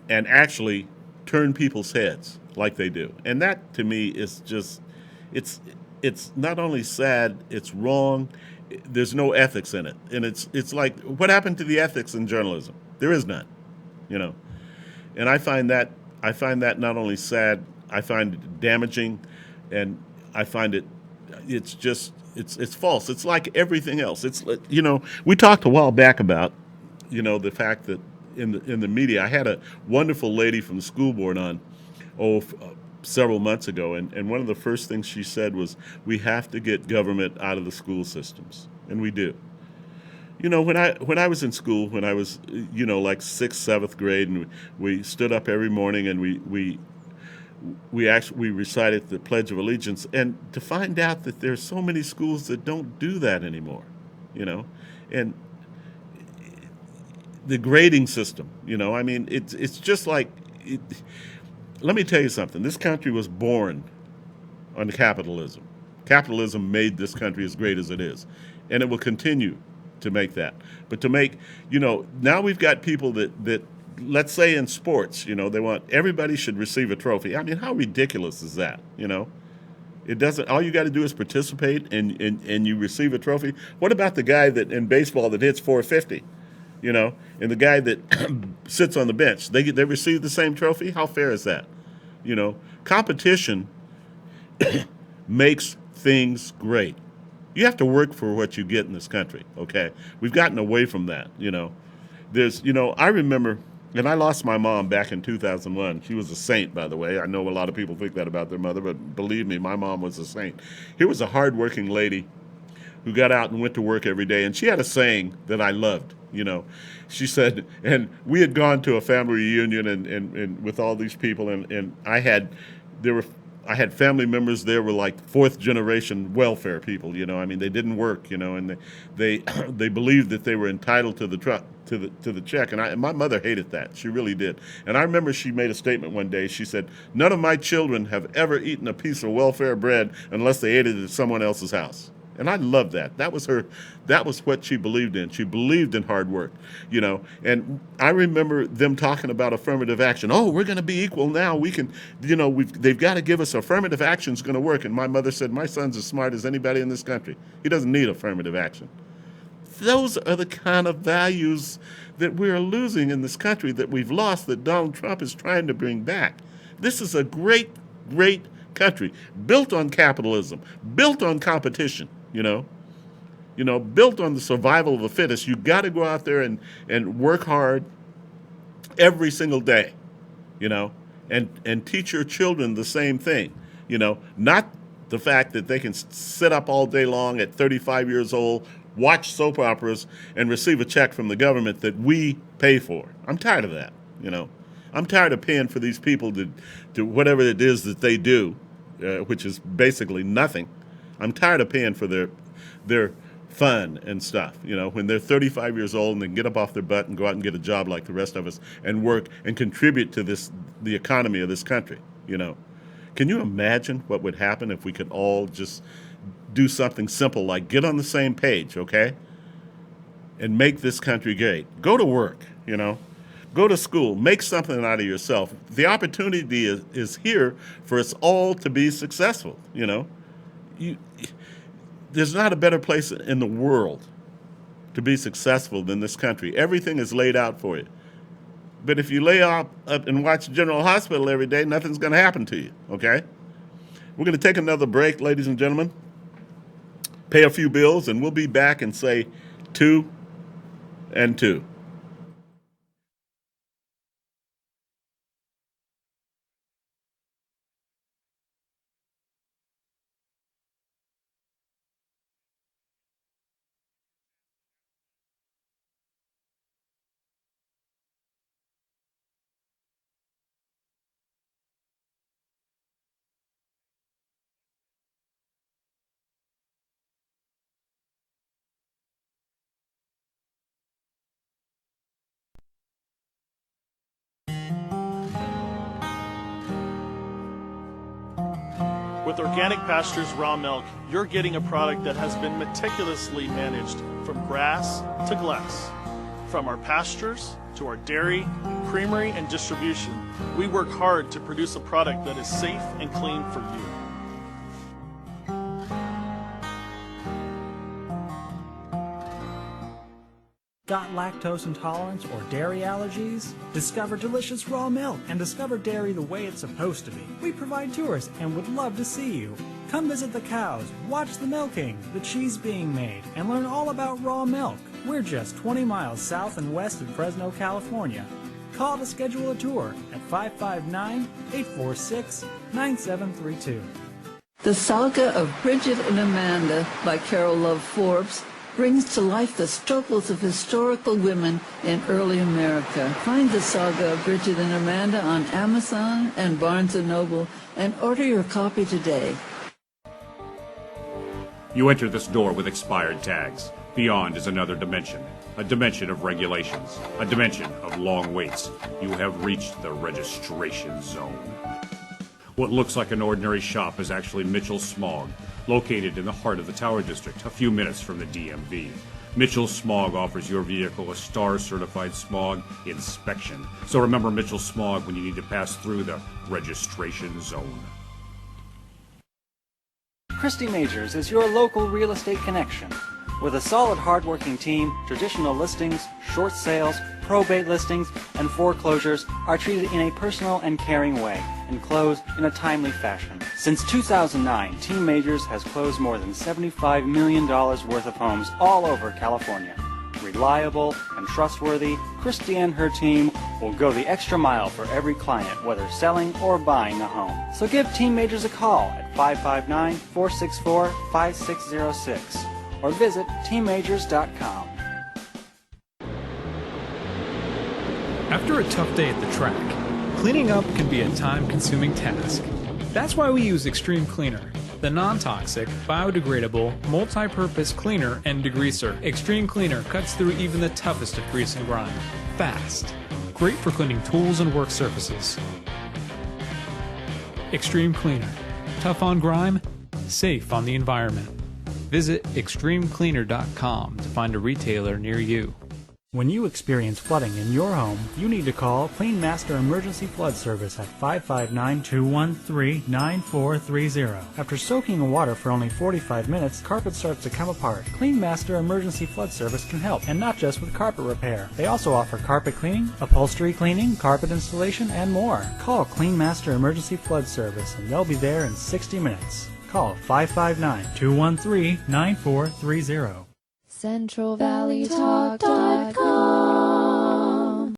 and actually turn people's heads like they do. And that to me is just it's it's not only sad, it's wrong. There's no ethics in it. And it's like what happened to the ethics in journalism? There is none, you know. And I find that not only sad, I find it damaging, and I find it's just it's false. It's like everything else. We talked a while back about the fact that in the media, I had a wonderful lady from the school board on several months ago, and one of the first things she said was, we have to get government out of the school systems, and we do. When I was in school, when I was like sixth, seventh grade, and we stood up every morning and we recited the Pledge of Allegiance, and to find out that there's so many schools that don't do that anymore, and the grading system, I mean, it's just like, let me tell you something. This country was born on capitalism. Capitalism made this country as great as it is, and it will continue to make that. But to make, now we've got people that let's say in sports, they want everybody should receive a trophy. I mean, how ridiculous is that? It doesn't. All you got to do is participate, and you receive a trophy. What about the guy that in baseball that hits 450? And the guy that sits on the bench, they receive the same trophy. How fair is that? Competition makes things great. You have to work for what you get in this country, okay? We've gotten away from that, I remember, and I lost my mom back in 2001. She was a saint, by the way. I know a lot of people think that about their mother, but believe me, my mom was a saint. Here was a hardworking lady who got out and went to work every day, and she had a saying that I loved. She said, and we had gone to a family reunion and with all these people, and I had family members there were like fourth generation welfare people. I mean, they didn't work. And they they believed that they were entitled to the check. And my mother hated that. She really did. And I remember she made a statement one day. She said, "None of my children have ever eaten a piece of welfare bread unless they ate it at someone else's house." And I love that. That was what she believed in. She believed in hard work, And I remember them talking about affirmative action. Oh, we're going to be equal now. We can, they've got to give us affirmative action is going to work. And my mother said, my son's as smart as anybody in this country. He doesn't need affirmative action. Those are the kind of values that we're losing in this country, that we've lost, that Donald Trump is trying to bring back. This is a great, great country built on capitalism, built on competition. Built on the survival of the fittest. You got to go out there and work hard every single day, and teach your children the same thing, not the fact that they can sit up all day long at 35 years old, watch soap operas, and receive a check from the government that we pay for. I'm tired of that, I'm tired of paying for these people to whatever it is that they do, which is basically nothing. I'm tired of paying for their fun and stuff, when they're 35 years old and they can get up off their butt and go out and get a job like the rest of us and work and contribute to the economy of this country, Can you imagine what would happen if we could all just do something simple like get on the same page, okay? And make this country great. Go to work, Go to school. Make something out of yourself. The opportunity is here for us all to be successful, There's not a better place in the world to be successful than this country. Everything is laid out for you. But if you lay up and watch General Hospital every day, nothing's going to happen to you, okay? We're going to take another break, ladies and gentlemen, pay a few bills, and we'll be back and say 2 and 2. With Organic Pastures Raw Milk, you're getting a product that has been meticulously managed from grass to glass. From our pastures to our dairy, creamery, and distribution, we work hard to produce a product that is safe and clean for you. Got lactose intolerance or dairy allergies? Discover delicious raw milk and discover dairy the way it's supposed to be. We provide tours and would love to see you. Come visit the cows, watch the milking, the cheese being made, and learn all about raw milk. We're just 20 miles south and west of Fresno, California. Call to schedule a tour at 559-846-9732. The Saga of Bridget and Amanda by Carol Love Forbes brings to life the struggles of historical women in early America. Find the Saga of Bridget and Amanda on Amazon and Barnes & Noble and order your copy today. You enter this door with expired tags. Beyond is another dimension, a dimension of regulations, a dimension of long waits. You have reached the registration zone. What looks like an ordinary shop is actually Mitchell Smog, located in the heart of the Tower District, a few minutes from the DMV. Mitchell Smog offers your vehicle a STAR-certified smog inspection. So remember Mitchell Smog when you need to pass through the registration zone. Christy Majors is your local real estate connection. With a solid, hardworking team, traditional listings, short sales, probate listings, and foreclosures are treated in a personal and caring way and close in a timely fashion. Since 2009, Team Majors has closed more than $75 million worth of homes all over California. Reliable and trustworthy, Christy and her team will go the extra mile for every client, whether selling or buying a home. So give Team Majors a call at 559-464-5606 or visit teammajors.com. After a tough day at the track, cleaning up can be a time-consuming task. That's why we use Extreme Cleaner, the non-toxic, biodegradable, multi-purpose cleaner and degreaser. Extreme Cleaner cuts through even the toughest of grease and grime. Fast. Great for cleaning tools and work surfaces. Extreme Cleaner. Tough on grime, safe on the environment. Visit extremecleaner.com to find a retailer near you. When you experience flooding in your home, you need to call Clean Master Emergency Flood Service at 559-213-9430. After soaking in water for only 45 minutes, carpet starts to come apart. Clean Master Emergency Flood Service can help, and not just with carpet repair. They also offer carpet cleaning, upholstery cleaning, carpet installation, and more. Call Clean Master Emergency Flood Service, and they'll be there in 60 minutes. Call 559-213-9430. CentralValleyTalk.com.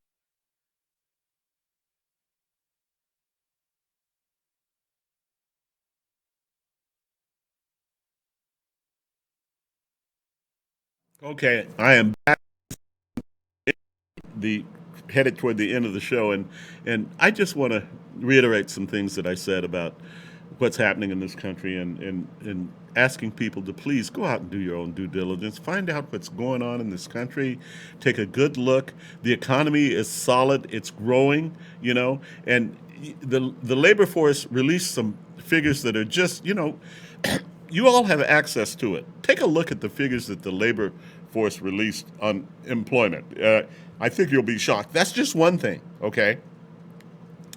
Okay, I am back headed toward the end of the show, and I just want to reiterate some things that I said about what's happening in this country and asking people to please go out and do your own due diligence. Find out what's going on in this country. Take a good look. The economy is solid. It's growing, and the labor force released some figures that are just, you all have access to it. Take a look at the figures that the labor force released on employment. I think you'll be shocked. That's just one thing, okay?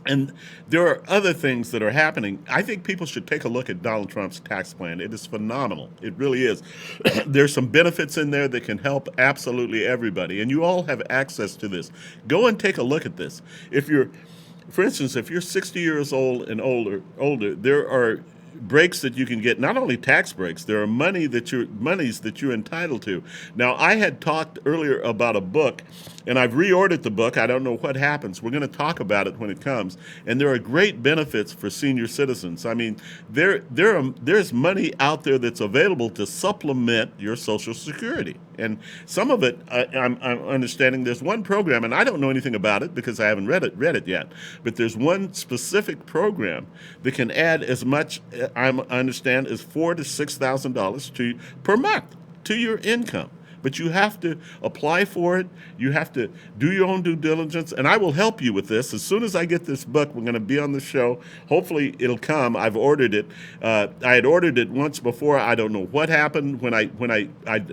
And there are other things that are happening. I think people should take a look at Donald Trump's tax plan. It is phenomenal. It really is. There's some benefits in there that can help absolutely everybody. And you all have access to this. Go and take a look at this. For instance, if you're 60 years old and older, there are breaks that you can get, not only tax breaks, there are monies that you're entitled to. Now, I had talked earlier about a book, and I've reordered the book. I don't know what happens. We're going to talk about it when it comes. And there are great benefits for senior citizens. I mean, there's money out there that's available to supplement your Social Security. And some of it, I'm understanding there's one program, and I don't know anything about it because I haven't read it yet, but there's one specific program that can add as much, I understand, as $4,000 to $6,000 per month to your income. but you have to apply for it. You have to do your own due diligence, and I will help you with this. As soon as I get this book, we're going to be on the show. Hopefully it'll come. I've ordered it. I had ordered it once before. I don't know what happened. When I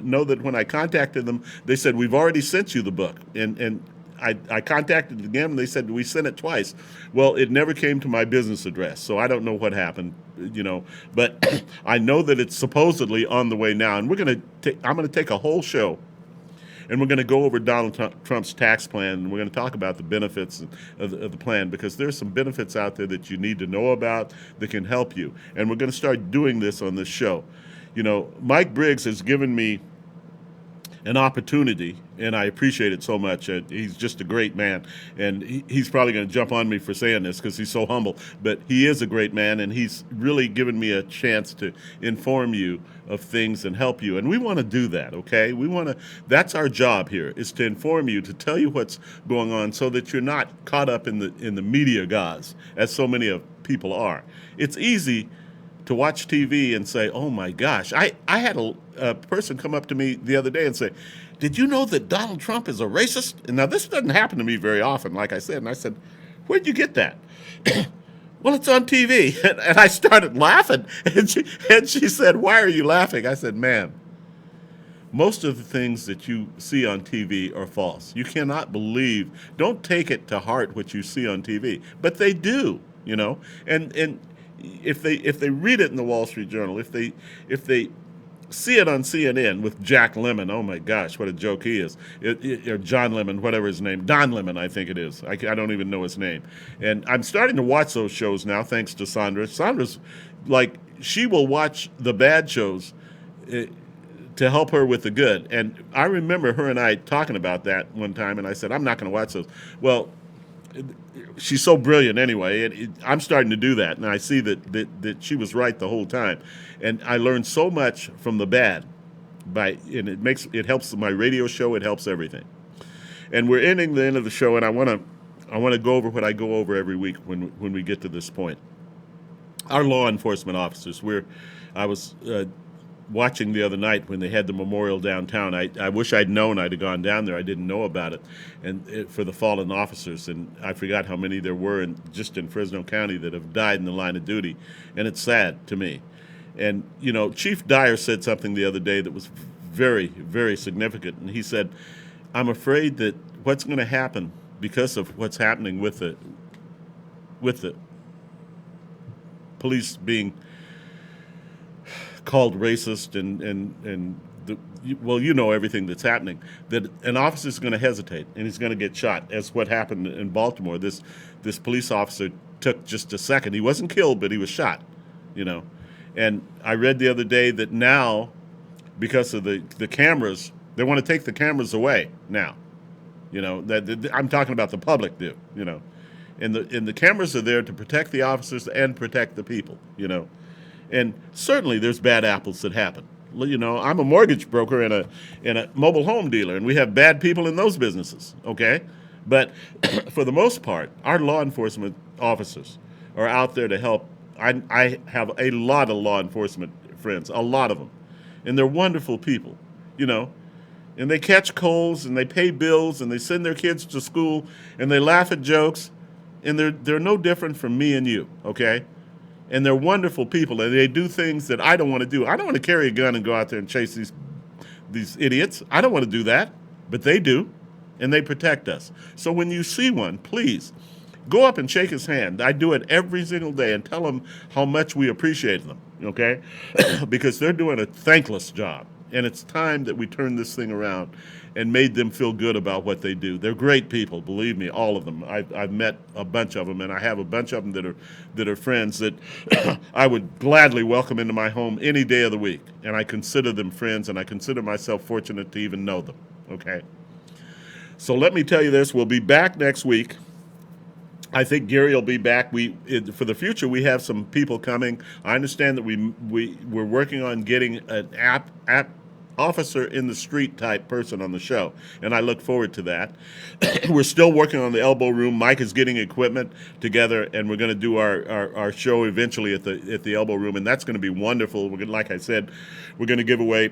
know that when I contacted them, they said, we've already sent you the book. And I contacted them, and they said, we sent it twice. Well, it never came to my business address, so I don't know what happened, But I know that it's supposedly on the way now, and I'm going to take a whole show, and we're going to go over Donald Trump's tax plan, and we're going to talk about the benefits of the plan, because there's some benefits out there that you need to know about that can help you. And we're going to start doing this on this show. Mike Briggs has given me an opportunity, and I appreciate it so much. He's just a great man, and he's probably going to jump on me for saying this because he's so humble, but he is a great man, and he's really given me a chance to inform you of things and help you, and we want to do that, okay? That's our job here, is to inform you, to tell you what's going on so that you're not caught up in the media gauze, as so many of people are. It's easy to watch TV and say, oh my gosh. I had a person come up to me the other day and say, did you know that Donald Trump is a racist? And now this doesn't happen to me very often, like I said. And I said, where'd you get that? Well, it's on TV. And I started laughing. And she said, why are you laughing? I said, ma'am, most of the things that you see on TV are false. You cannot believe, don't take it to heart what you see on TV. But they do, and if they read it in the Wall Street Journal, if they see it on CNN with Jack Lemmon, oh my gosh, what a joke he is, or John Lemon, whatever his name, Don Lemon, I think it is. I don't even know his name. And I'm starting to watch those shows now, thanks to Sandra. Sandra's she will watch the bad shows to help her with the good. And I remember her and I talking about that one time, and I said, I'm not going to watch those. Well, she's so brilliant anyway. I'm starting to do that, and I see that she was right the whole time. And I learned so much from the bad, and it helps my radio show. It helps everything. And we're ending the end of the show, and I want to go over what I go over every week when we get to this point. Our law enforcement officers. I was watching the other night when they had the memorial downtown. I wish I'd known. I'd have gone down there. I didn't know about it, for the fallen officers, and I forgot how many there were just in Fresno County that have died in the line of duty, and it's sad to me. And Chief Dyer said something the other day that was very, very significant, and he said, I'm afraid that what's going to happen because of what's happening with the police being called racist and everything that's happening, that an officer's going to hesitate and he's going to get shot, as what happened in Baltimore. This police officer took just a second. He wasn't killed, but he was shot, And I read the other day that now, because of the cameras, they want to take the cameras away now. I'm talking about the public do, And the cameras are there to protect the officers and protect the people, And certainly there's bad apples that happen. I'm a mortgage broker and a mobile home dealer, and we have bad people in those businesses, okay? But for the most part, our law enforcement officers are out there to help. I have a lot of law enforcement friends, a lot of them, and they're wonderful people, And they catch colds, and they pay bills, and they send their kids to school, and they laugh at jokes, and they're no different from me and you, okay? And they're wonderful people, and they do things that I don't want to do. I don't want to carry a gun and go out there and chase these idiots. I don't want to do that, but they do, and they protect us. So when you see one, please go up and shake his hand. I do it every single day and tell them how much we appreciate them, okay? Because they're doing a thankless job, and it's time that we turn this thing around and made them feel good about what they do. They're great people, believe me, all of them. I've met a bunch of them, and I have a bunch of them that are friends that I would gladly welcome into my home any day of the week. And I consider them friends, and I consider myself fortunate to even know them, okay? So let me tell you this. We'll be back next week. I think Gary will be back. For the future, we have some people coming. I understand that we're working on getting an app officer in the street type person on the show, and I look forward to that. We're still working on the elbow room. Mike is getting equipment together, and we're going to do our show eventually at the elbow room, and that's going to be wonderful. Like I said, we're going to give away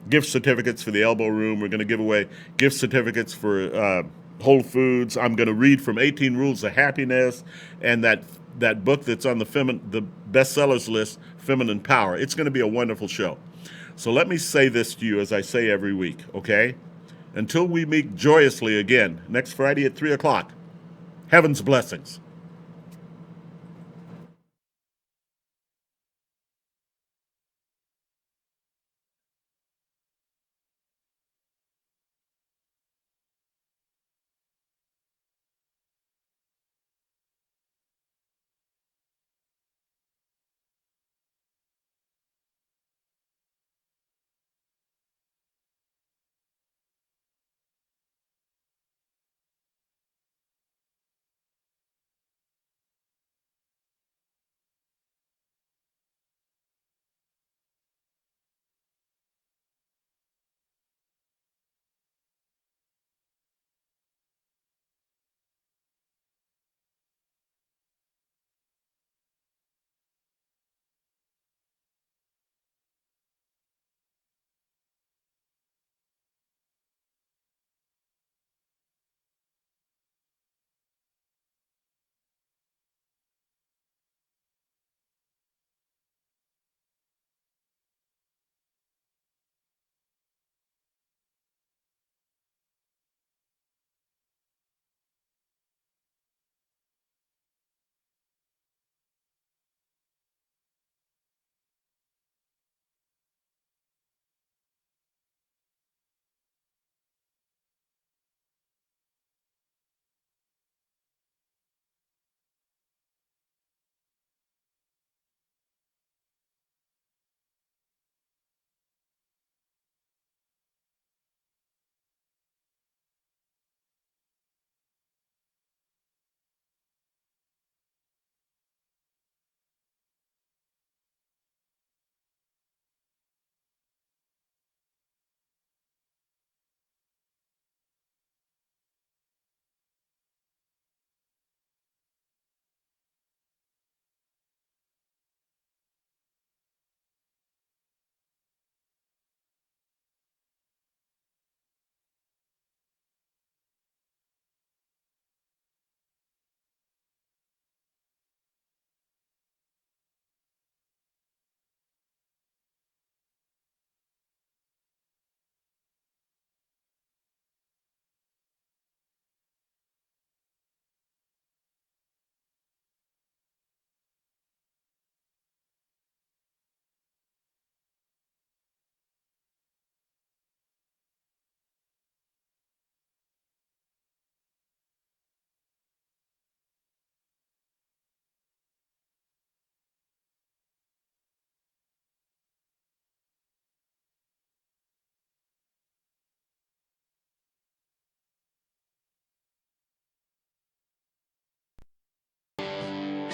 gift certificates for the Elbow Room. We're going to give away gift certificates for Whole Foods. I'm going to read from 18 Rules of Happiness and that book that's on the bestsellers list, Feminine Power. It's going to be a wonderful show. So let me say this to you as I say every week, okay? Until we meet joyously again next Friday at 3 o'clock, heaven's blessings.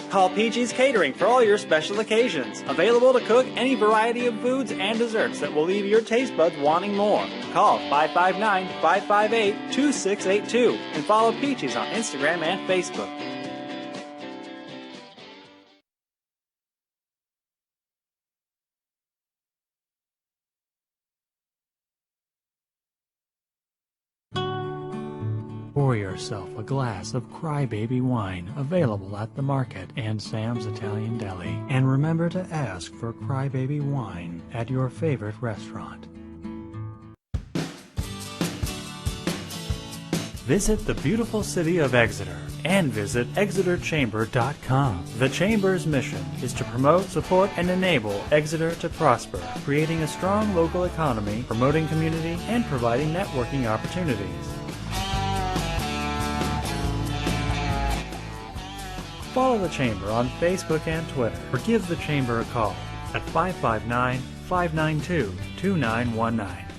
Call PG's Catering for all your special occasions. Available to cook any variety of foods and desserts that will leave your taste buds wanting more. Call 559-558-2682 and follow Peaches on Instagram and Facebook. Pour yourself a glass of Crybaby wine, available at the market and Sam's Italian Deli. And remember to ask for Crybaby wine at your favorite restaurant. Visit the beautiful city of Exeter and visit ExeterChamber.com. The Chamber's mission is to promote, support, and enable Exeter to prosper, creating a strong local economy, promoting community, and providing networking opportunities. Follow the Chamber on Facebook and Twitter, or give the Chamber a call at 559-592-2919.